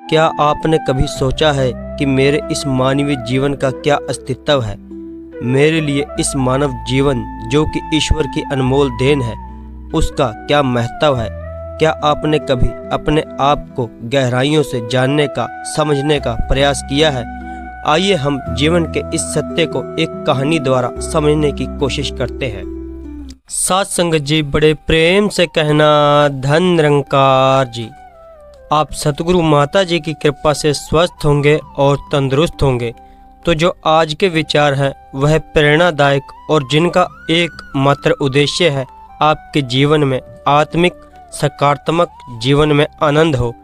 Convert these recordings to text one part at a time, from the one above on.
क्या आपने कभी सोचा है कि मेरे इस मानवीय जीवन का क्या अस्तित्व है? मेरे लिए इस मानव जीवन जो कि ईश्वर की अनमोल देन है, उसका क्या महत्व है? क्या आपने कभी अपने आप को गहराइयों से जानने का, समझने का प्रयास किया है? आइए हम जीवन के इस सत्य को एक कहानी द्वारा समझने की कोशिश करते हैं। साथ संगत जी, बड़े प्रेम से कहना धन निरंकार जी। आप सतगुरु माता जी की कृपा से स्वस्थ होंगे और तंदुरुस्त होंगे। तो जो आज के विचार हैं वह प्रेरणादायक और जिनका एकमात्र उद्देश्य है आपके जीवन में आत्मिक सकारात्मक जीवन में आनंद हो।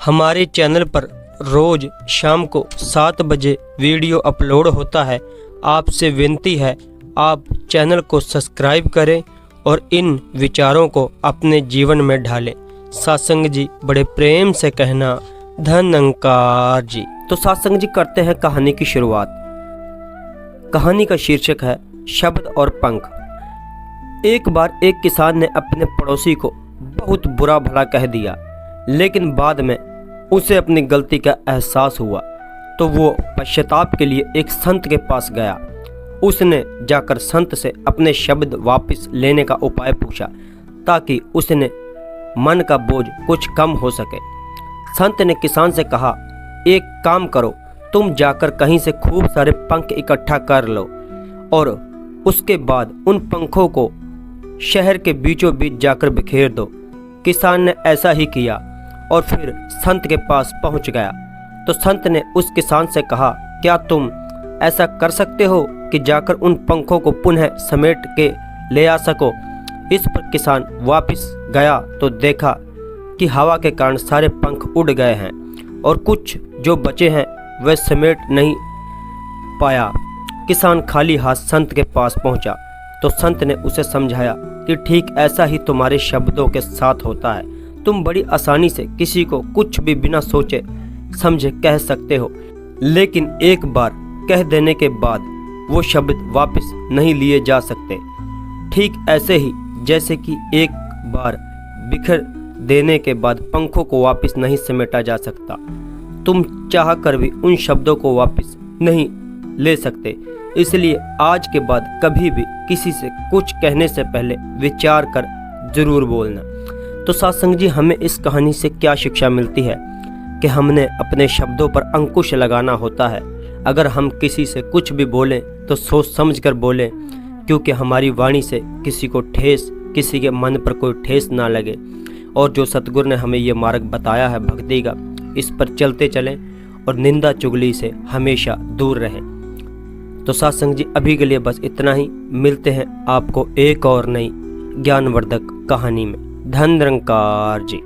हमारे चैनल पर रोज शाम को 7 बजे वीडियो अपलोड होता है। आपसे विनती है आप चैनल को सब्सक्राइब करें और इन विचारों को अपने जीवन में ढालें। सत्संग जी, बड़े प्रेम से कहना धन निरंकार जी। तो सत्संग जी, करते हैं कहानी की शुरुआत। कहानी का शीर्षक है शब्द और पंख। एक बार एक किसान ने अपने पड़ोसी को बहुत बुरा भला कह दिया, लेकिन बाद में उसे अपनी गलती का एहसास हुआ तो वो पश्चाताप के लिए एक संत के पास गया। उसने जाकर संत से अपने शब्द वापस लेने का उपाय पूछा ताकि उसने मन का बोझ कुछ कम हो सके। संत ने किसान से कहा, एक काम करो, तुम जाकर कहीं से खूब सारे पंख इकट्ठा कर लो और उसके बाद उन पंखों को शहर के बीचों बीच जाकर बिखेर दो। किसान ने ऐसा ही किया और फिर संत के पास पहुंच गया। तो संत ने उस किसान से कहा, क्या तुम ऐसा कर सकते हो कि जाकर उन पंखों को पुनः समेट के ले आ सको? इस पर किसान वापस गया तो देखा कि हवा के कारण सारे पंख उड़ गए हैं और कुछ जो बचे हैं वह समेट नहीं पाया। किसान खाली हाथ संत के पास पहुंचा तो संत ने उसे समझाया कि ठीक ऐसा ही तुम्हारे शब्दों के साथ होता है। तुम बड़ी आसानी से किसी को कुछ भी बिना सोचे समझे कह सकते हो, लेकिन एक बार कह देने के बाद वो शब्द वापस नहीं लिए जा सकते। ठीक ऐसे ही जैसे कि एक बार बिखर देने के बाद पंखों को वापस नहीं समेटा जा सकता, तुम चाह कर भी उन शब्दों को वापस नहीं ले सकते। इसलिए आज के बाद कभी भी किसी से कुछ कहने से पहले विचार कर जरूर बोलना। तो सत्संग जी, हमें इस कहानी से क्या शिक्षा मिलती है कि हमने अपने शब्दों पर अंकुश लगाना होता है। अगर हम किसी से कुछ भी बोलें तो सोच समझ कर बोलें, क्योंकि हमारी वाणी से किसी को ठेस, किसी के मन पर कोई ठेस ना लगे। और जो सतगुरु ने हमें ये मार्ग बताया है भक्ति का, इस पर चलते चलें और निंदा चुगली से हमेशा दूर रहें। तो सत्संग जी, अभी के लिए बस इतना ही। मिलते हैं आपको एक और नई ज्ञानवर्धक कहानी में। धन निरंकार जी।